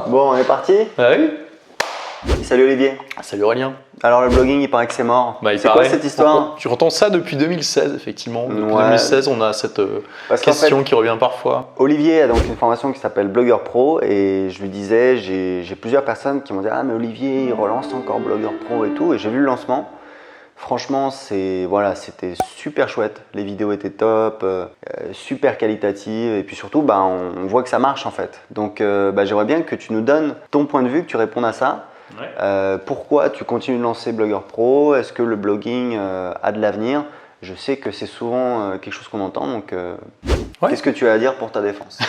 Bon, on est parti. Ah oui. Salut Olivier. Salut Aurélien. Alors le blogging, il paraît que c'est mort. C'est quoi cette histoire? Tu entends ça depuis 2016, effectivement. Depuis Ouais. 2016, on a cette question qui revient parfois. Olivier a donc une formation qui s'appelle Blogueur Pro et je lui disais, j'ai plusieurs personnes qui m'ont dit « Ah mais Olivier, il relance encore Blogueur Pro et tout » et j'ai vu le lancement. Franchement, c'était super chouette. Les vidéos étaient top, super qualitatives et puis surtout, on voit que ça marche en fait. Donc j'aimerais bien que tu nous donnes ton point de vue, que tu répondes à ça. Ouais. Pourquoi tu continues de lancer Blogueur Pro? Est-ce que le blogging a de l'avenir? Je sais que c'est souvent quelque chose qu'on entend, donc qu'est-ce que tu as à dire pour ta défense?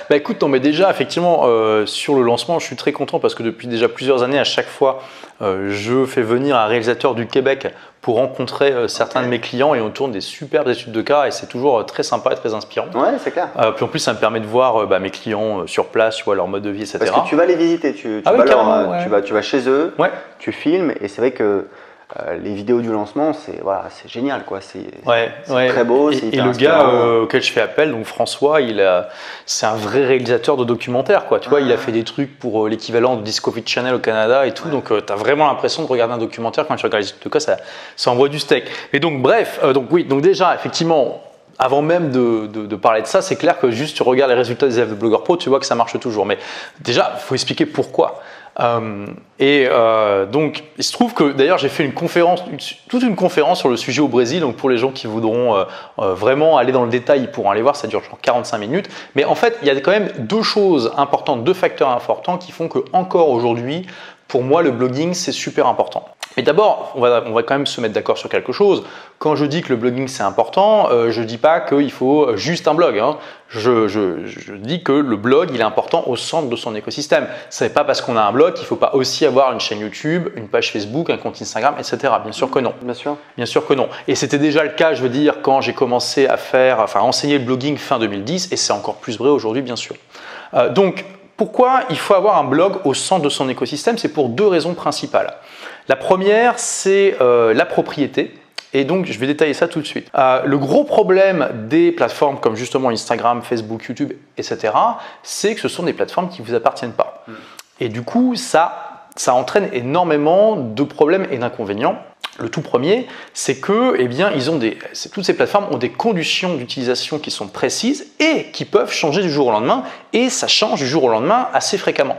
Écoute, non, mais déjà, effectivement, sur le lancement, je suis très content parce que depuis déjà plusieurs années, à chaque fois, je fais venir un réalisateur du Québec pour rencontrer certains de mes clients et on tourne des superbes études de cas et c'est toujours très sympa et très inspirant. Ouais, c'est clair. Puis en plus, ça me permet de voir mes clients sur place, tu vois, leur mode de vie, etc. Parce que tu vas les visiter, tu vas chez eux, ouais. Tu filmes et c'est vrai que les vidéos du lancement, c'est génial, quoi. C'est très beau. Et le gars auquel je fais appel, donc François, c'est un vrai réalisateur de documentaires, quoi. Tu vois, il a fait des trucs pour l'équivalent de Discovery Channel au Canada et tout. Ouais. Donc, tu as vraiment l'impression de regarder un documentaire quand tu regardes les trucs. En tout cas, ça envoie du steak. Mais donc, bref, donc déjà, effectivement. Avant même de parler de ça, c'est clair que juste tu regardes les résultats des élèves de Blogueur Pro, tu vois que ça marche toujours. Mais déjà, il faut expliquer pourquoi. Donc, il se trouve que d'ailleurs, j'ai fait toute une conférence sur le sujet au Brésil. Donc, pour les gens qui voudront vraiment aller dans le détail, ils pourront aller voir. Ça dure genre 45 minutes. Mais en fait, il y a quand même deux facteurs importants qui font que encore aujourd'hui, pour moi, le blogging, c'est super important. Mais d'abord, on va quand même se mettre d'accord sur quelque chose. Quand je dis que le blogging, c'est important, je ne dis pas qu'il faut juste un blog. Hein. Je dis que le blog, il est important au centre de son écosystème. Ce n'est pas parce qu'on a un blog qu'il ne faut pas aussi avoir une chaîne YouTube, une page Facebook, un compte Instagram, etc. Bien sûr que non. Bien sûr. Bien sûr que non. Et c'était déjà le cas, je veux dire, quand j'ai commencé à enseigner le blogging fin 2010, et c'est encore plus vrai aujourd'hui, bien sûr. Donc, pourquoi il faut avoir un blog au centre de son écosystème? C'est pour deux raisons principales. La première, c'est la propriété. Et donc, je vais détailler ça tout de suite. Le gros problème des plateformes comme justement Instagram, Facebook, YouTube, etc., c'est que ce sont des plateformes qui ne vous appartiennent pas. Et du coup, ça entraîne énormément de problèmes et d'inconvénients. Le tout premier, c'est que toutes ces plateformes ont des conditions d'utilisation qui sont précises et qui peuvent changer du jour au lendemain, et ça change du jour au lendemain assez fréquemment.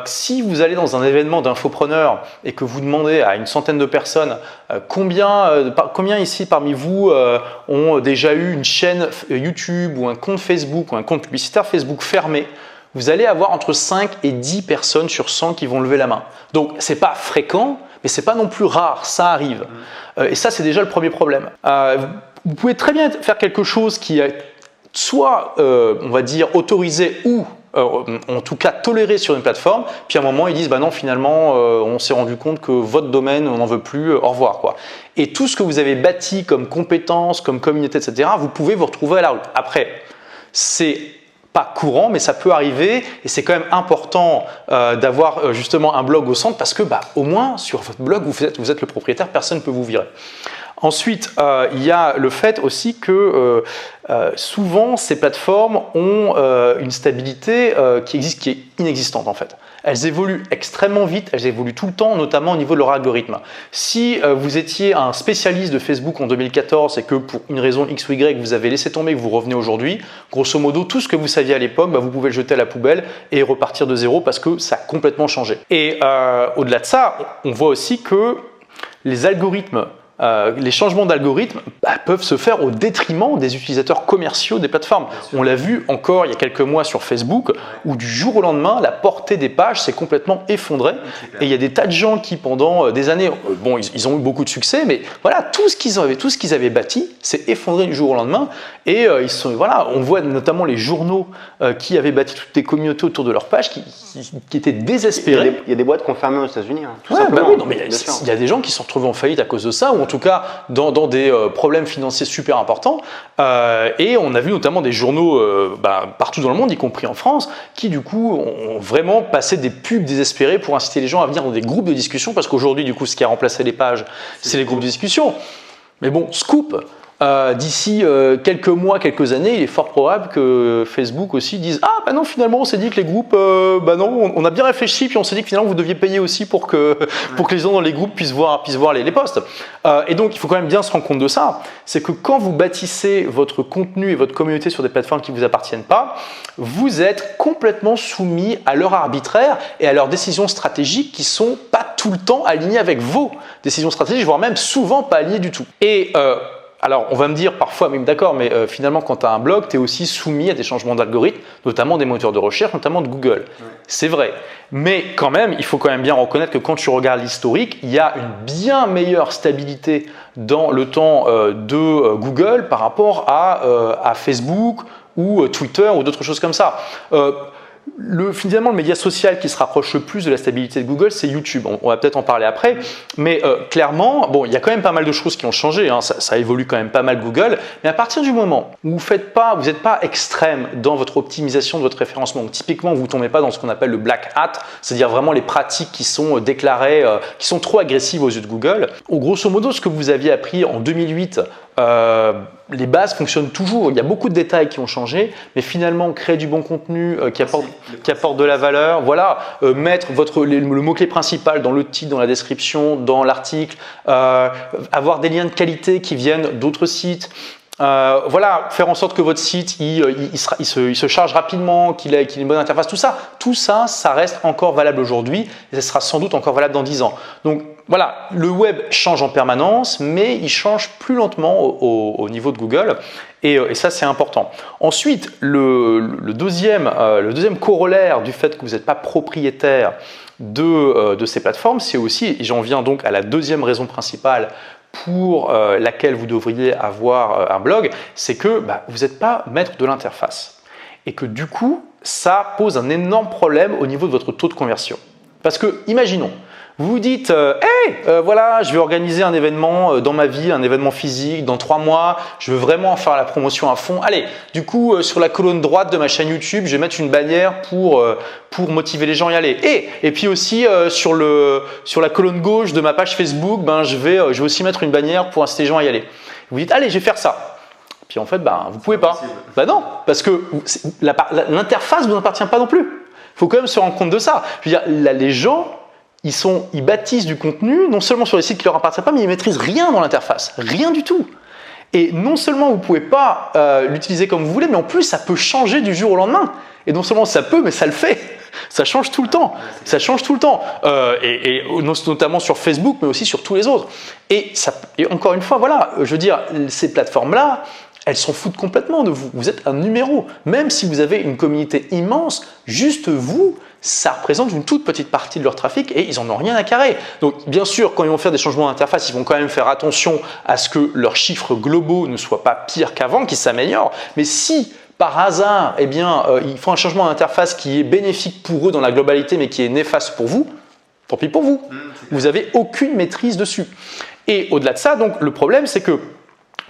Si vous allez dans un événement d'infopreneurs et que vous demandez à une centaine de personnes combien ici parmi vous ont déjà eu une chaîne YouTube ou un compte Facebook ou un compte publicitaire Facebook fermé, vous allez avoir entre 5 et 10 personnes sur 100 qui vont lever la main. Donc, ce n'est pas fréquent, mais ce n'est pas non plus rare, ça arrive. Et ça, c'est déjà le premier problème. Vous pouvez très bien faire quelque chose qui est soit, on va dire, autorisé ou en tout cas toléré sur une plateforme, puis à un moment ils disent non, finalement on s'est rendu compte que votre domaine on n'en veut plus, au revoir quoi. Et tout ce que vous avez bâti comme compétences, comme communauté, etc., vous pouvez vous retrouver à la rue. Après, c'est pas courant, mais ça peut arriver et c'est quand même important d'avoir justement un blog au centre parce que au moins sur votre blog vous êtes le propriétaire, personne ne peut vous virer. Ensuite, il y a le fait aussi que souvent ces plateformes ont une stabilité qui est inexistante en fait. Elles évoluent extrêmement vite, elles évoluent tout le temps, notamment au niveau de leur algorithme. Si vous étiez un spécialiste de Facebook en 2014 et que pour une raison X ou Y vous avez laissé tomber et que vous revenez aujourd'hui, grosso modo tout ce que vous saviez à l'époque, vous pouvez le jeter à la poubelle et repartir de zéro parce que ça a complètement changé. Et au-delà de ça, on voit aussi que les algorithmes, les changements d'algorithme peuvent se faire au détriment des utilisateurs commerciaux des plateformes. On l'a vu encore il y a quelques mois sur Facebook où du jour au lendemain, la portée des pages s'est complètement effondrée et il y a des tas de gens qui pendant des années, ils ont eu beaucoup de succès, mais voilà, tout ce qu'ils avaient bâti s'est effondré du jour au lendemain et on voit notamment les journaux qui avaient bâti toutes des communautés autour de leur page qui étaient désespérés. Il y a des boîtes qui ont fermé aux États-Unis. Il y a des gens qui se sont retrouvés en faillite à cause de ça, ou en tout cas dans des problèmes financiers super importants. Et on a vu notamment des journaux partout dans le monde, y compris en France, qui du coup ont vraiment passé des pubs désespérées pour inciter les gens à venir dans des groupes de discussion, parce qu'aujourd'hui, du coup, ce qui a remplacé les pages, c'est les groupes de discussion. Mais bon, scoop, d'ici quelques mois, quelques années, il est fort probable que Facebook aussi dise « Ah, bah non, finalement, on s'est dit que les groupes, bah non, on a bien réfléchi, puis on s'est dit que finalement, vous deviez payer aussi pour que les gens dans les groupes puissent voir les posts. » Et donc, il faut quand même bien se rendre compte de ça, c'est que quand vous bâtissez votre contenu et votre communauté sur des plateformes qui ne vous appartiennent pas, vous êtes complètement soumis à leur arbitraire et à leurs décisions stratégiques qui ne sont pas tout le temps alignées avec vos décisions stratégiques, voire même souvent pas alignées du tout. Et alors, on va me dire parfois, mais d'accord, mais finalement, quand tu as un blog, tu es aussi soumis à des changements d'algorithmes, notamment des moteurs de recherche, notamment de Google. Ouais. C'est vrai. Mais quand même, il faut quand même bien reconnaître que quand tu regardes l'historique, il y a une bien meilleure stabilité dans le temps de Google par rapport à Facebook ou Twitter ou d'autres choses comme ça. Finalement, le média social qui se rapproche le plus de la stabilité de Google, c'est YouTube. On va peut-être en parler après, mais clairement, bon, il y a quand même pas mal de choses qui ont changé. Hein. Ça évolue quand même pas mal Google, mais à partir du moment où vous n'êtes pas extrême dans votre optimisation de votre référencement, donc typiquement, vous ne tombez pas dans ce qu'on appelle le black hat, c'est-à-dire vraiment les pratiques qui sont déclarées, qui sont trop agressives aux yeux de Google. Grosso modo, ce que vous aviez appris en 2008, les bases fonctionnent toujours. Il y a beaucoup de détails qui ont changé, mais finalement, créer du bon contenu qui apporte de la valeur, voilà, mettre le mot-clé principal dans le titre, dans la description, dans l'article, avoir des liens de qualité qui viennent d'autres sites. Voilà, faire en sorte que votre site il se charge rapidement, qu'il ait une bonne interface, tout ça, ça reste encore valable aujourd'hui et ça sera sans doute encore valable dans 10 ans. Donc voilà, le web change en permanence, mais il change plus lentement au niveau de Google et ça c'est important. Ensuite, le deuxième corollaire du fait que vous n'êtes pas propriétaire de ces plateformes, c'est aussi, et j'en viens donc à la deuxième raison principale pour laquelle vous devriez avoir un blog, c'est que vous n'êtes pas maître de l'interface. Et que du coup, ça pose un énorme problème au niveau de votre taux de conversion. Parce que, imaginons, vous vous dites voilà, je vais organiser un événement dans ma vie, un événement physique, dans 3 mois, je veux vraiment faire la promotion à fond. Allez, du coup, sur la colonne droite de ma chaîne YouTube, je vais mettre une bannière pour motiver les gens à y aller. Et puis aussi, sur la colonne gauche de ma page Facebook, je vais aussi mettre une bannière pour inciter les gens à y aller. Vous dites, allez, je vais faire ça. Puis en fait, vous pouvez pas. Non, parce que l'interface ne vous appartient pas non plus. Il faut quand même se rendre compte de ça. Je veux dire, là, les gens, ils bâtissent du contenu, non seulement sur les sites qui leur appartiennent pas, mais ils maîtrisent rien dans l'interface, rien du tout. Et non seulement vous pouvez pas l'utiliser comme vous voulez, mais en plus ça peut changer du jour au lendemain. Et non seulement ça peut, mais ça le fait. Ça change tout le temps. Ça change tout le temps. Et notamment sur Facebook, mais aussi sur tous les autres. Et encore une fois, voilà, je veux dire, ces plateformes-là, elles s'en foutent complètement de vous. Vous êtes un numéro. Même si vous avez une communauté immense, juste vous, ça représente une toute petite partie de leur trafic et ils n'en ont rien à carrer. Donc bien sûr, quand ils vont faire des changements d'interface, ils vont quand même faire attention à ce que leurs chiffres globaux ne soient pas pires qu'avant, qu'ils s'améliorent. Mais si par hasard, ils font un changement d'interface qui est bénéfique pour eux dans la globalité, mais qui est néfaste pour vous, tant pis pour vous. Vous n'avez aucune maîtrise dessus. Et au-delà de ça, donc, le problème, c'est que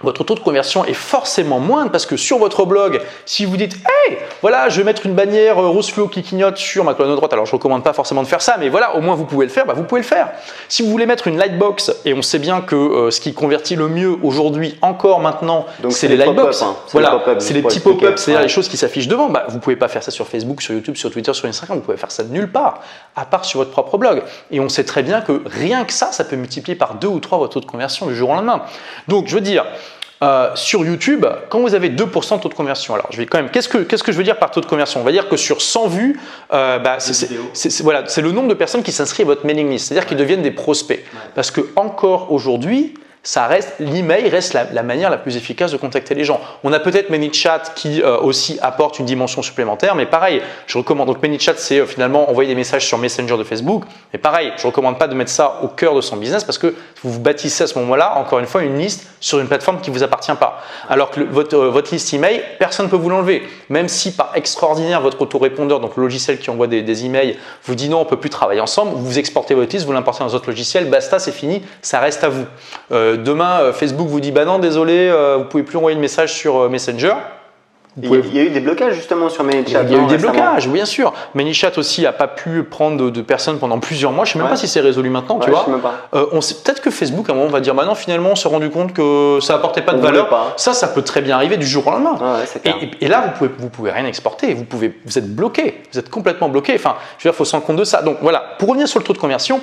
votre taux de conversion est forcément moindre parce que sur votre blog, si vous dites « Hey, voilà, je vais mettre une bannière rose fluo qui clignote sur ma colonne droite », alors je ne recommande pas forcément de faire ça, mais voilà, au moins vous pouvez le faire, vous pouvez le faire. Si vous voulez mettre une lightbox, et on sait bien que ce qui convertit le mieux aujourd'hui, encore maintenant, c'est les lightbox. Voilà, c'est les petits pop-up, c'est-à-dire les choses qui s'affichent devant. Vous ne pouvez pas faire ça sur Facebook, sur YouTube, sur Twitter, sur Instagram, vous pouvez faire ça nulle part, à part sur votre propre blog. Et on sait très bien que rien que ça peut multiplier par 2 ou 3 votre taux de conversion du jour au lendemain. Donc je veux dire, sur YouTube, quand vous avez 2% de taux de conversion, alors je vais quand même, qu'est-ce que je veux dire par taux de conversion? On va dire que sur 100 vues, c'est le nombre de personnes qui s'inscrivent à votre mailing list, c'est-à-dire qu'ils deviennent des prospects. Ouais. Parce que encore aujourd'hui, l'email reste la manière la plus efficace de contacter les gens. On a peut-être ManyChat qui aussi apporte une dimension supplémentaire, mais pareil, je recommande. Donc ManyChat, c'est finalement envoyer des messages sur Messenger de Facebook. Mais pareil, je ne recommande pas de mettre ça au cœur de son business parce que vous bâtissez à ce moment-là, encore une fois, une liste sur une plateforme qui ne vous appartient pas. Alors que votre liste email, personne ne peut vous l'enlever. Même si par extraordinaire, votre autorépondeur, donc le logiciel qui envoie des emails, vous dit non, on ne peut plus travailler ensemble, vous exportez votre liste, vous l'importez dans un autre logiciel, basta, c'est fini, ça reste à vous. Demain, Facebook vous dit « Bah non, désolé, vous ne pouvez plus envoyer de message sur Messenger ». Il y a eu des blocages justement sur ManyChat. Il y a eu des blocages, bien sûr. ManyChat aussi n'a pas pu prendre de personnes pendant plusieurs mois. Je ne sais même pas si c'est résolu maintenant, tu vois. Je sais même pas. Peut-être que Facebook, à un moment, va dire non, finalement, on s'est rendu compte que ça n'apportait pas de valeur. Ça peut très bien arriver du jour au lendemain. Et là, vous pouvez rien exporter. Vous êtes bloqué. Vous êtes complètement bloqué. Enfin, je veux dire, il faut se rendre compte de ça. Donc voilà, pour revenir sur le taux de conversion,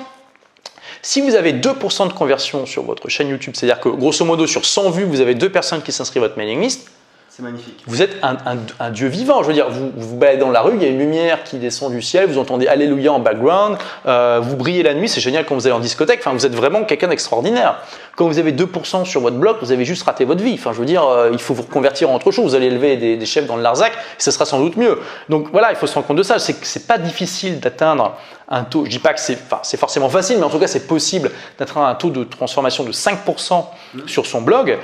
si vous avez 2% de conversion sur votre chaîne YouTube, c'est-à-dire que grosso modo, sur 100 vues, vous avez 2 personnes qui s'inscrivent à votre mailing list. C'est magnifique. Vous êtes un dieu vivant. Je veux dire, vous baladez dans la rue, il y a une lumière qui descend du ciel, vous entendez Alléluia en background, vous brillez la nuit, c'est génial quand vous allez en discothèque. Enfin, vous êtes vraiment quelqu'un d'extraordinaire. Quand vous avez 2% sur votre blog, vous avez juste raté votre vie. Enfin, je veux dire, il faut vous reconvertir en autre chose. Vous allez élever des chefs dans le Larzac, et ce sera sans doute mieux. Donc voilà, il faut se rendre compte de ça. C'est pas difficile d'atteindre un taux. Je dis pas que c'est forcément facile, mais en tout cas, c'est possible d'atteindre un taux de transformation de 5% sur son blog.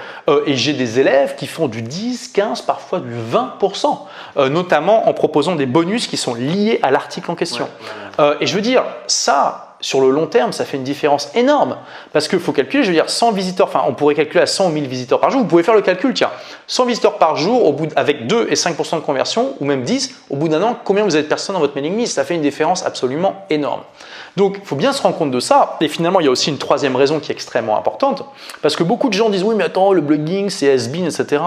Et j'ai des élèves qui font du 10, 15, parfois du 20%, notamment en proposant des bonus qui sont liés à l'article en question. Et je veux dire, ça, sur le long terme, ça fait une différence énorme. Parce qu'il faut calculer, je veux dire, 100 visiteurs, enfin, on pourrait calculer à 100 ou 1000 visiteurs par jour. Vous pouvez faire le calcul, tiens, 100 visiteurs par jour, avec 2 et 5% de conversion, ou même 10, au bout d'un an, combien vous avez de personnes dans votre mailing list? Ça fait une différence absolument énorme. Donc, il faut bien se rendre compte de ça. Et finalement, il y a aussi une troisième raison qui est extrêmement importante. Parce que beaucoup de gens disent, oui, mais attends, le blogging, c'est has-been, etc.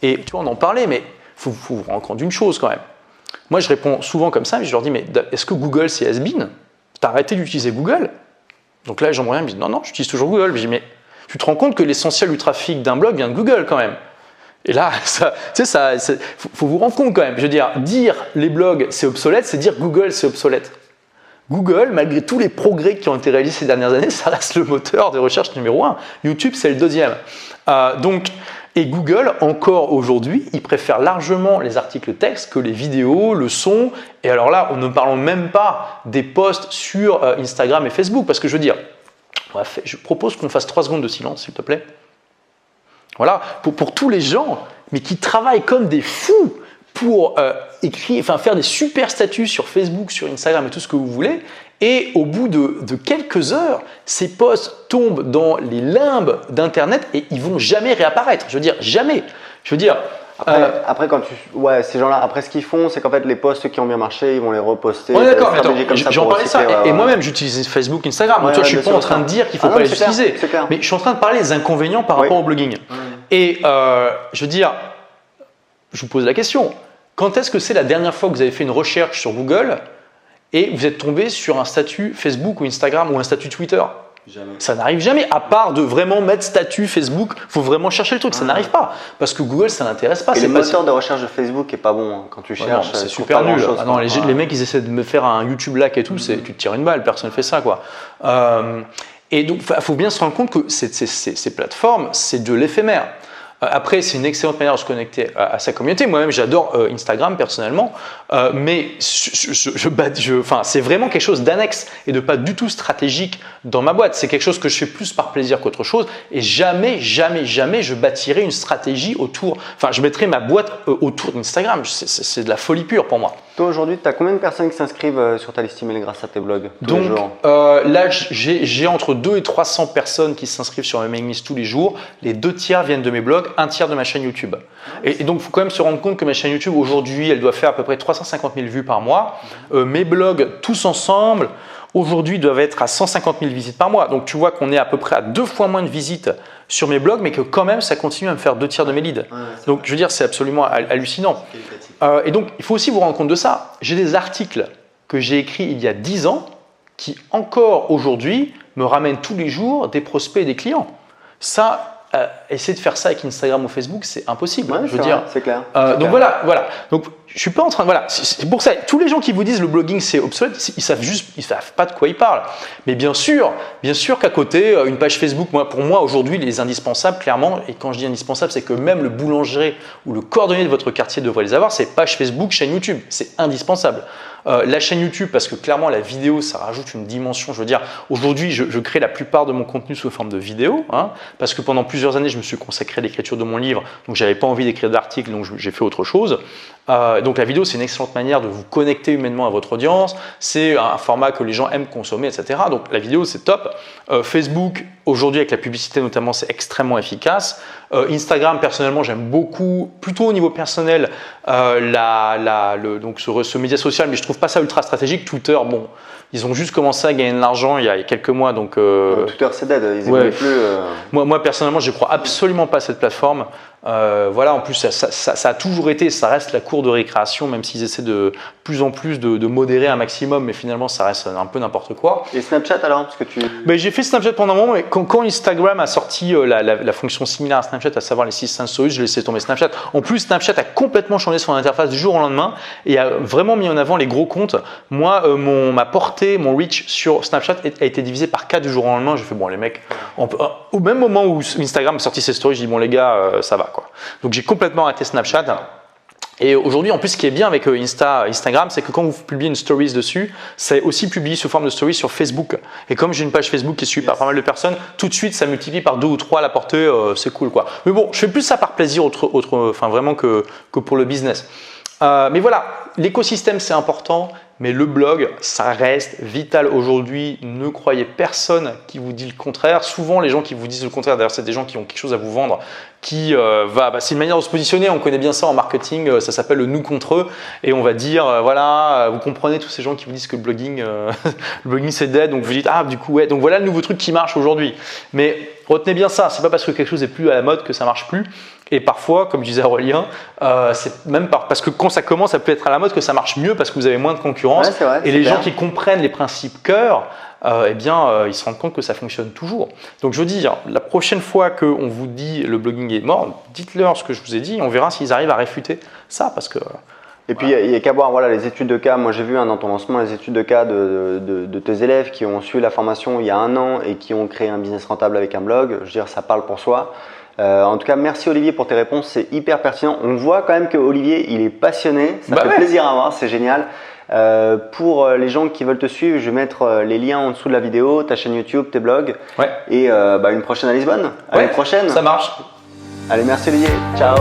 Et tu vois, on en parlait, mais il faut vous rendre compte d'une chose quand même. Moi, je réponds souvent comme ça, mais je leur dis, mais est-ce que Google, c'est has-been? T'as arrêté d'utiliser Google? Donc là, les gens me disent, non, j'utilise toujours Google. Je dis, mais tu te rends compte que l'essentiel du trafic d'un blog vient de Google quand même. Et là, faut vous rendre compte quand même. Je veux dire les blogs c'est obsolète, c'est dire Google c'est obsolète. Google, malgré tous les progrès qui ont été réalisés ces dernières années, ça reste le moteur de recherche numéro 1. YouTube, c'est le deuxième. Et Google, encore aujourd'hui, il préfère largement les articles texte que les vidéos, le son. Et alors là, ne parlons même pas des posts sur Instagram et Facebook. Parce que je veux dire, je propose qu'on fasse 3 secondes de silence, s'il te plaît. Voilà, pour tous les gens, mais qui travaillent comme des fous pour faire des super statuts sur Facebook, sur Instagram et tout ce que vous voulez. Et au bout de quelques heures, ces posts tombent dans les limbes d'Internet et ils vont jamais réapparaître. Je veux dire, jamais. Je veux dire. Après, ces gens-là, après ce qu'ils font, c'est qu'en fait, les posts qui ont bien marché, ils vont les reposter. On est d'accord, mais attends, j'en parlais de ça. Et moi-même, j'utilise Facebook, Instagram. Donc, je ne suis pas en train de dire qu'il ne faut pas les utiliser. Mais je suis en train de parler des inconvénients par rapport au blogging. Et je veux dire, je vous pose la question. Quand est-ce que c'est la dernière fois que vous avez fait une recherche sur Google et vous êtes tombé sur un statut Facebook ou Instagram ou un statut Twitter? Jamais. Ça n'arrive jamais, à part de vraiment mettre statut Facebook, il faut vraiment chercher le truc, ça n'arrive pas. Parce que Google, ça n'intéresse pas. Et le moteur de recherche de Facebook est pas bon hein. Quand tu cherches. C'est super nul. Les mecs, ils essaient de me faire un YouTube Lac et tout, tu te tires une balle, personne ne fait ça, quoi. Et donc, il faut bien se rendre compte que ces plateformes, c'est de l'éphémère. Après, c'est une excellente manière de se connecter à sa communauté. Moi-même, j'adore Instagram personnellement, mais c'est vraiment quelque chose d'annexe et de pas du tout stratégique dans ma boîte. C'est quelque chose que je fais plus par plaisir qu'autre chose. Et jamais, je bâtirai une stratégie autour. Enfin, je mettrai ma boîte autour d'Instagram. C'est de la folie pure pour moi. Toi, aujourd'hui, tu as combien de personnes qui s'inscrivent sur ta liste email grâce à tes blogs tous les jours? Là, j'ai entre 200 et 300 personnes qui s'inscrivent sur ma mailing list tous les jours. Les 2 tiers viennent de mes blogs, 1 tiers de ma chaîne YouTube. Et donc, il faut quand même se rendre compte que ma chaîne YouTube, aujourd'hui, elle doit faire à peu près 350 000 vues par mois. Mes blogs, tous ensemble, aujourd'hui, doivent être à 150 000 visites par mois. Donc, tu vois qu'on est à peu près à 2 fois moins de visites sur mes blogs, mais que quand même, ça continue à me faire 2 tiers de mes leads. Donc, je veux dire, c'est absolument hallucinant. Et donc, il faut aussi vous rendre compte de ça. J'ai des articles que j'ai écrits il y a 10 ans qui, encore aujourd'hui, me ramènent tous les jours des prospects et des clients. Ça, essayer de faire ça avec Instagram ou Facebook, c'est impossible. Ouais, je veux dire. C'est clair. Donc voilà. Donc je suis pas en train. Voilà. C'est pour ça. Tous les gens qui vous disent le blogging c'est obsolète, ils savent pas de quoi ils parlent. Mais bien sûr qu'à côté, une page Facebook, pour moi aujourd'hui, les indispensables, clairement. Et quand je dis indispensable, c'est que même le boulanger ou le cordonnier de votre quartier devrait les avoir. C'est page Facebook, chaîne YouTube. C'est indispensable. La chaîne YouTube, parce que clairement la vidéo ça rajoute une dimension. Je veux dire, aujourd'hui je crée la plupart de mon contenu sous forme de vidéo, parce que pendant plusieurs années je me suis consacré à l'écriture de mon livre, donc j'avais pas envie d'écrire d'articles, donc j'ai fait autre chose. Donc la vidéo c'est une excellente manière de vous connecter humainement à votre audience, c'est un format que les gens aiment consommer, etc. Donc la vidéo c'est top. Facebook Aujourd'hui, avec la publicité notamment, c'est extrêmement efficace. Instagram, personnellement, j'aime beaucoup, plutôt au niveau personnel, donc ce média social, mais je trouve pas ça ultra stratégique. Twitter, bon, ils ont juste commencé à gagner de l'argent il y a quelques mois, donc. Twitter, c'est dead. Ils évoluent plus. Moi, personnellement, je ne crois absolument pas à cette plateforme. Voilà, en plus, ça a toujours été, ça reste la cour de récréation, même s'ils essaient de plus en plus de modérer un maximum, mais finalement, ça reste un peu n'importe quoi. Et Snapchat alors, parce que J'ai fait Snapchat pendant un moment, et quand Instagram a sorti la fonction similaire à Snapchat, à savoir les 6 stories, je laissais tomber Snapchat. En plus, Snapchat a complètement changé son interface du jour au lendemain et a vraiment mis en avant les gros comptes. Moi, ma portée, mon reach sur Snapchat a été divisé par 4 du jour au lendemain. J'ai fait, bon, les mecs, au même moment où Instagram a sorti ses stories, j'ai dit, bon, les gars, ça va, quoi. Donc, j'ai complètement arrêté Snapchat. Et aujourd'hui, en plus, ce qui est bien avec Instagram, c'est que quand vous publiez une stories dessus, c'est aussi publié sous forme de stories sur Facebook. Et comme j'ai une page Facebook qui est suivie par pas mal de personnes, tout de suite, ça multiplie par 2 ou 3 la portée, c'est cool, quoi. Mais bon, je fais plus ça par plaisir, vraiment que pour le business. Mais voilà, l'écosystème, c'est important. Mais le blog, ça reste vital aujourd'hui. Ne croyez personne qui vous dit le contraire. Souvent, les gens qui vous disent le contraire, d'ailleurs, c'est des gens qui ont quelque chose à vous vendre, c'est une manière de se positionner. On connaît bien ça en marketing. Ça s'appelle le nous contre eux. Et on va dire, voilà, vous comprenez tous ces gens qui vous disent que le blogging, c'est dead. Donc vous dites, ah, du coup, ouais. Donc voilà le nouveau truc qui marche aujourd'hui. Mais retenez bien ça. C'est pas parce que quelque chose est plus à la mode que ça marche plus. Et parfois, comme disait Aurélien, c'est même parce que quand ça commence à peut être à la mode que ça marche mieux parce que vous avez moins de concurrence. Ouais, c'est vrai, et les gens qui comprennent les principes cœur, ils se rendent compte que ça fonctionne toujours. Donc je veux dire, la prochaine fois qu'on vous dit le blogging est mort, dites-leur ce que je vous ai dit, on verra s'ils arrivent à réfuter ça parce que. Et puis il n'y a qu'à voir les études de cas. Moi j'ai vu dans ton lancement les études de cas de tes élèves qui ont suivi la formation il y a 1 an et qui ont créé un business rentable avec un blog. Je veux dire, ça parle pour soi. En tout cas, merci Olivier pour tes réponses, c'est hyper pertinent. On voit quand même que Olivier, il est passionné, ça fait plaisir à voir, c'est génial. Pour les gens qui veulent te suivre, je vais mettre les liens en dessous de la vidéo, ta chaîne YouTube, tes blogs. Ouais. Et une prochaine à Lisbonne. À l'année prochaine. Ça marche. Allez, merci Olivier. Ciao.